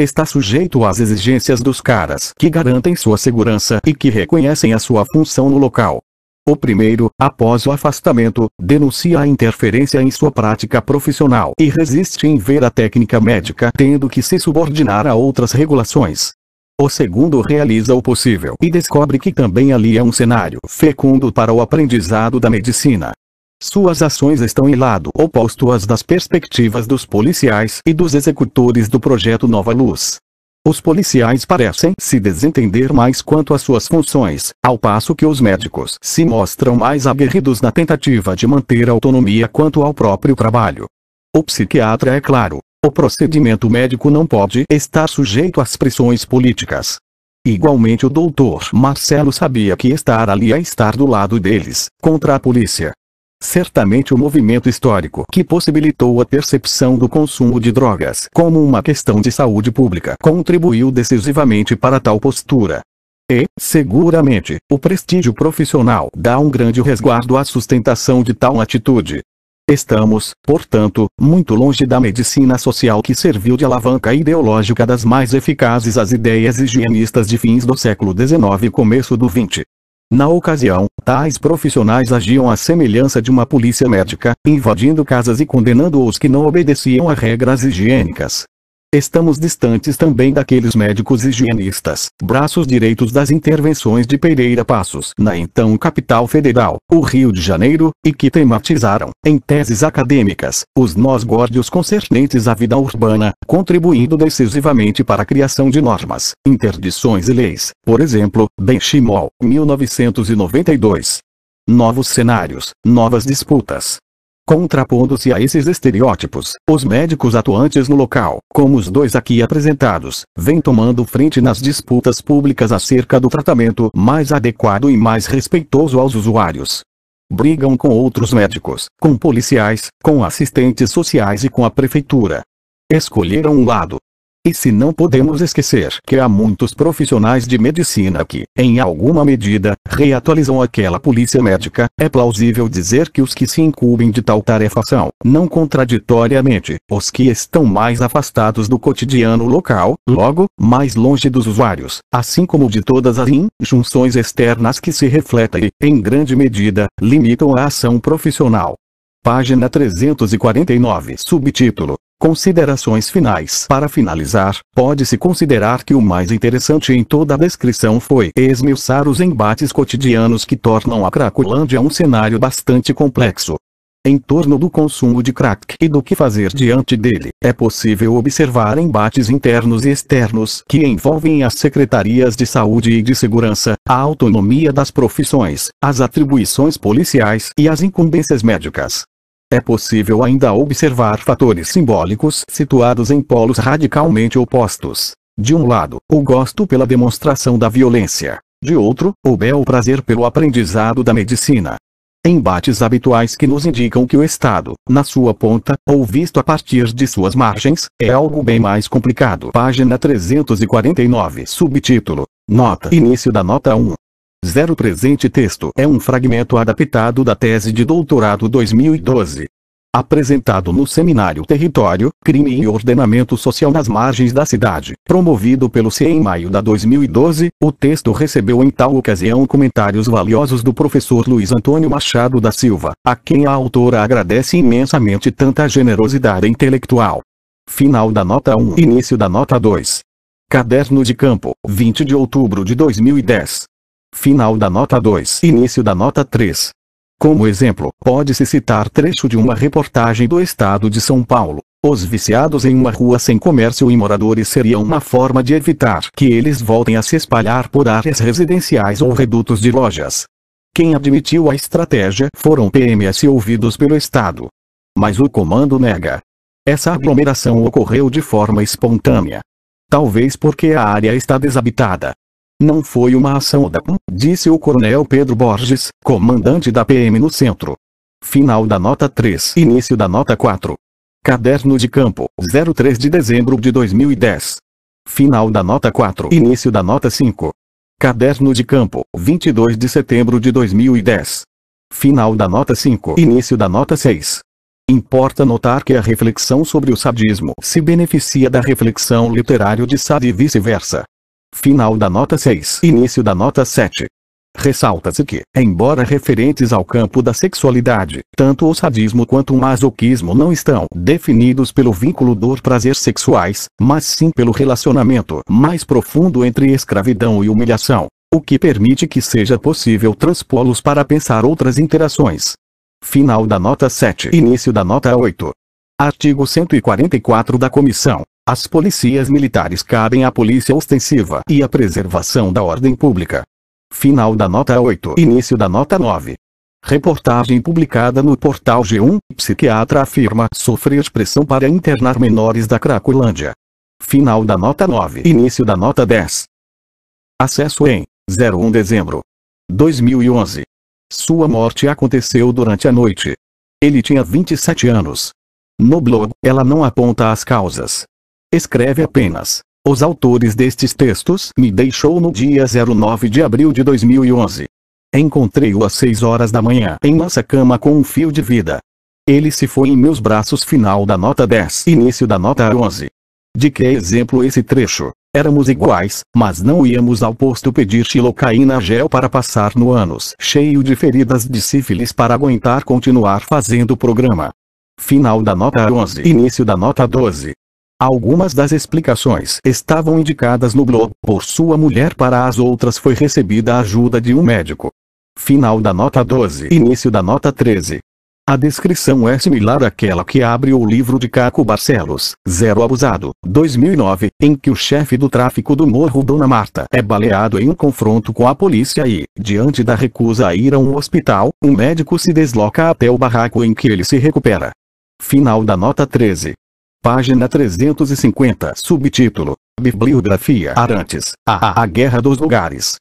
Está sujeito às exigências dos caras que garantem sua segurança e que reconhecem a sua função no local. O primeiro, após o afastamento, denuncia a interferência em sua prática profissional e resiste em ver a técnica médica tendo que se subordinar a outras regulações. O segundo realiza o possível e descobre que também ali é um cenário fecundo para o aprendizado da medicina. Suas ações estão em lado oposto às das perspectivas dos policiais e dos executores do projeto Nova Luz. Os policiais parecem se desentender mais quanto às suas funções, ao passo que os médicos se mostram mais aguerridos na tentativa de manter a autonomia quanto ao próprio trabalho. O psiquiatra é claro, o procedimento médico não pode estar sujeito às pressões políticas. Igualmente o Dr. Marcelo sabia que estar ali é estar do lado deles, contra a polícia. Certamente o movimento histórico que possibilitou a percepção do consumo de drogas como uma questão de saúde pública contribuiu decisivamente para tal postura. E, seguramente, o prestígio profissional dá um grande resguardo à sustentação de tal atitude. Estamos, portanto, muito longe da medicina social que serviu de alavanca ideológica das mais eficazes às ideias higienistas de fins do século XIX e começo do XX. Na ocasião, tais profissionais agiam à semelhança de uma polícia médica, invadindo casas e condenando os que não obedeciam a regras higiênicas. Estamos distantes também daqueles médicos higienistas, braços direitos das intervenções de Pereira Passos, na então capital federal, o Rio de Janeiro, e que tematizaram, em teses acadêmicas, os nós górdios concernentes à vida urbana, contribuindo decisivamente para a criação de normas, interdições e leis, por exemplo, Benchimol, 1992. Novos cenários, novas disputas. Contrapondo-se a esses estereótipos, os médicos atuantes no local, como os dois aqui apresentados, vêm tomando frente nas disputas públicas acerca do tratamento mais adequado e mais respeitoso aos usuários. Brigam com outros médicos, com policiais, com assistentes sociais e com a prefeitura. Escolheram um lado. E se não podemos esquecer que há muitos profissionais de medicina que, em alguma medida, reatualizam aquela polícia médica, é plausível dizer que os que se incumbem de tal tarefa são, não contraditoriamente, os que estão mais afastados do cotidiano local, logo, mais longe dos usuários, assim como de todas as injunções externas que se refletem e, em grande medida, limitam a ação profissional. Página 349. Subtítulo: Considerações finais. Para finalizar, pode-se considerar que o mais interessante em toda a descrição foi esmiuçar os embates cotidianos que tornam a Cracolândia um cenário bastante complexo. Em torno do consumo de crack e do que fazer diante dele, é possível observar embates internos e externos que envolvem as secretarias de saúde e de segurança, a autonomia das profissões, as atribuições policiais e as incumbências médicas. É possível ainda observar fatores simbólicos situados em polos radicalmente opostos. De um lado, o gosto pela demonstração da violência. De outro, o bel prazer pelo aprendizado da medicina. Embates habituais que nos indicam que o Estado, na sua ponta, ou visto a partir de suas margens, é algo bem mais complicado. Página 349. Subtítulo. Nota. Início da nota 1. 0. Presente texto é um fragmento adaptado da tese de doutorado 2012. Apresentado no seminário Território, Crime e Ordenamento Social nas Margens da Cidade, promovido pelo CIE em maio de 2012, o texto recebeu em tal ocasião comentários valiosos do professor Luiz Antônio Machado da Silva, a quem a autora agradece imensamente tanta generosidade intelectual. Final da nota 1. Início da nota 2. Caderno de campo, 20 de outubro de 2010. Final da nota 2. Início da nota 3. Como exemplo, pode-se citar trecho de uma reportagem do Estado de São Paulo. Os viciados em uma rua sem comércio e moradores seriam uma forma de evitar que eles voltem a se espalhar por áreas residenciais ou redutos de lojas. Quem admitiu a estratégia foram PMS ouvidos pelo Estado. Mas o comando nega. Essa aglomeração ocorreu de forma espontânea. Talvez porque a área está desabitada. Não foi uma ação da PAM, disse o coronel Pedro Borges, comandante da PM no centro. Final da nota 3. Início da nota 4. Caderno de campo, 03 de dezembro de 2010. Final da nota 4. Início da nota 5. Caderno de campo, 22 de setembro de 2010. Final da nota 5. Início da nota 6. Importa notar que a reflexão sobre o sadismo se beneficia da reflexão literária de Sade e vice-versa. Final da nota 6. Início da nota 7. Ressalta-se que, embora referentes ao campo da sexualidade, tanto o sadismo quanto o masoquismo não estão definidos pelo vínculo dor-prazer sexuais, mas sim pelo relacionamento mais profundo entre escravidão e humilhação, o que permite que seja possível transpô-los para pensar outras interações. Final da nota 7. Início da nota 8. Artigo 144 da Comissão. As polícias militares cabem à polícia ostensiva e à preservação da ordem pública. Final da nota 8. Início da nota 9. Reportagem publicada no portal G1, psiquiatra afirma sofrer pressão para internar menores da Cracolândia. Final da nota 9. Início da nota 10. Acesso em 01 dezembro 2011. Sua morte aconteceu durante a noite. Ele tinha 27 anos. No blog, ela não aponta as causas. Escreve apenas: os autores destes textos me deixou no dia 09 de abril de 2011. Encontrei-o às 6 horas da manhã em nossa cama com um fio de vida. Ele se foi em meus braços. Final da nota 10. Início da nota 11. De que exemplo esse trecho? Éramos iguais, mas não íamos ao posto pedir xilocaína gel para passar no ânus cheio de feridas de sífilis para aguentar continuar fazendo o programa. Final da nota 11. Início da nota 12. Algumas das explicações estavam indicadas no blog por sua mulher, para as outras foi recebida a ajuda de um médico. Final da nota 12. Início da nota 13. A descrição é similar àquela que abre o livro de Caco Barcelos, Zero Abusado, 2009, em que o chefe do tráfico do Morro Dona Marta é baleado em um confronto com a polícia e, diante da recusa a ir a um hospital, um médico se desloca até o barraco em que ele se recupera. Final da nota 13. Página 350. Subtítulo: Bibliografia Arantes, a Guerra dos Lugares.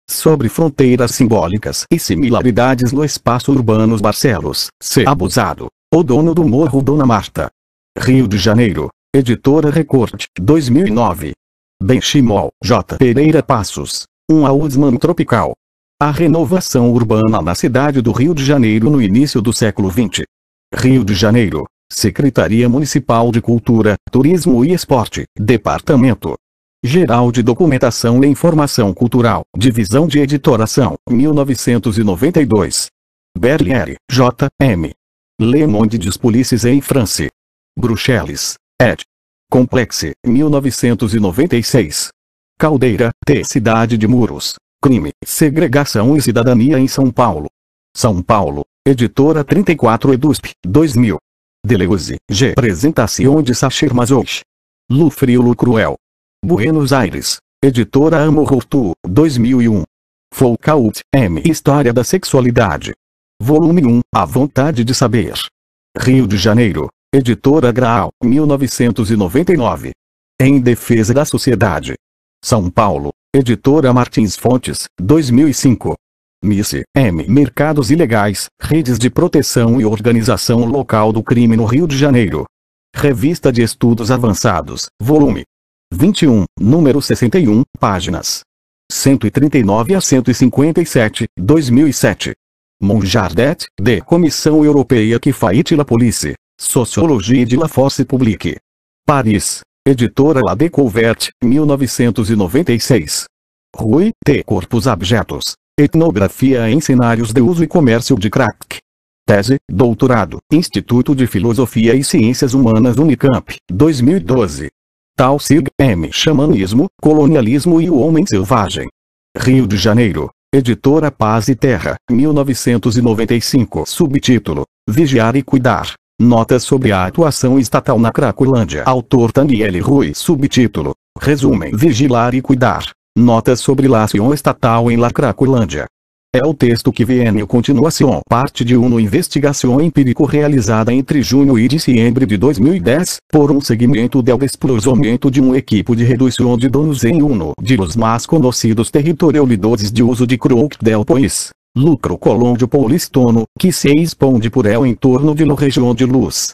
Sobre fronteiras simbólicas e similaridades no espaço urbano. Barcelos, C. Abusado, o dono do Morro Dona Marta. Rio de Janeiro, Editora Record, 2009. Benchimol, J. Pereira Passos, um Ausman tropical. A renovação urbana na cidade do Rio de Janeiro no início do século XX. Rio de Janeiro, Secretaria Municipal de Cultura, Turismo e Esporte, Departamento Geral de Documentação e Informação Cultural, Divisão de Editoração, 1992. Berlier, J. M. Le Monde des Polices en France. Bruxelas, ed. Complexe, 1996. Caldeira, T. Cidade de Muros, Crime, Segregação e Cidadania em São Paulo. São Paulo, Editora 34 EDUSP, 2000. Deleuze, G. Apresentação de Sacher Masoch. Lu Frio Lu Cruel. Buenos Aires, Editora Amor-Hortu, 2001. Foucault, M. História da Sexualidade. Volume 1, A Vontade de Saber. Rio de Janeiro, Editora Graal, 1999. Em defesa da sociedade. São Paulo, Editora Martins Fontes, 2005. MICE, M. Mercados Ilegais, Redes de Proteção e Organização Local do Crime no Rio de Janeiro. Revista de Estudos Avançados, volume 21, número 61, páginas 139 a 157, 2007. Monjardet, D. Comissão Europeia que fait la police, Sociologie de la force publique. Paris, Editora La Découverte, 1996. Rui, T. Corpos Abjetos. Etnografia em cenários de uso e comércio de crack. Tese, doutorado, Instituto de Filosofia e Ciências Humanas Unicamp, 2012. Taussig, M. Xamanismo, Colonialismo e o Homem Selvagem. Rio de Janeiro, Editora Paz e Terra, 1995. Subtítulo, Vigiar e Cuidar. Notas sobre a atuação estatal na Cracolândia. Autor Daniele Rui. Subtítulo, Resumen, Vigilar e Cuidar. Notas sobre la ação estatal em la Cracolândia. É o texto que vem a continuação, parte de uma investigação empírica realizada entre junho e dezembro de 2010, por um segmento del desplazamento de um equipo de redução de danos em uno de los mais conhecidos territorialidades de uso de crack del país, lucro colôndio paulistano, que se expande por el entorno de la região de Luz.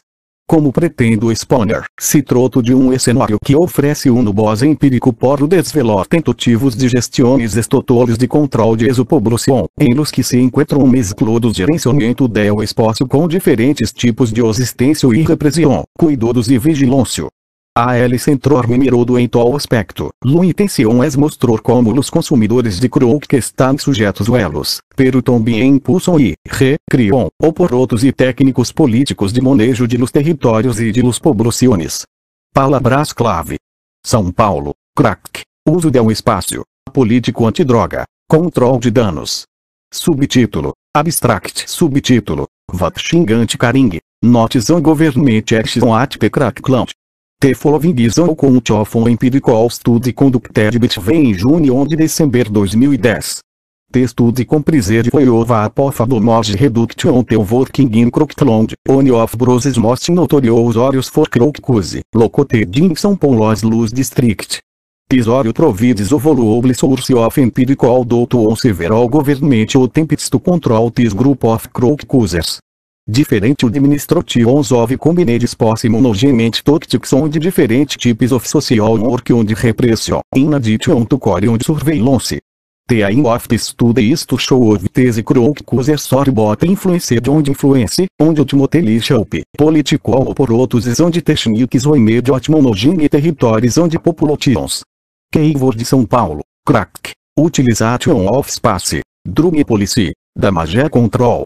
Como pretendo exponer, se trata de um cenário que oferece um base empírico por desvelar tentativos de gestiones estatales de controle de população, em los que se encontram mesclados gerenciamento del espaço com diferentes tipos de assistência e repressão, cuidados e vigilância. A ele centrar mirado em tal aspecto, la intenção é mostrar como os consumidores de crack estão sujeitos a elos, pero também impulsam e recriam aparatos e técnicos políticos de manejo de los territórios e de los poblaciones. Palavras-clave: São Paulo, crack, uso del espaço, político antidroga, controle de danos. Subtítulo, abstract. Subtítulo, Vatching anti-caring, notes on government action at the crack cloud. The following is a account of an empirical study conducted between June and December 2010. The study comprised follow-up of damage reduction to working in Crackland, one of Bruce's most notorious areas for crack use, located in São Paulo's Luz District. This area provides a valuable source of empirical data on several government attempts to control this group of crack users. Diferente administrations of combined possible tactics on different types of social work and repression, in addition to core and surveillance. The aim of this study is to show if these crack users are both influenced and influence, and ultimately shape political apparatus and techniques on immediate managing territories and populations. Keyword São Paulo, crack, utilization of space, drug policy, damage control,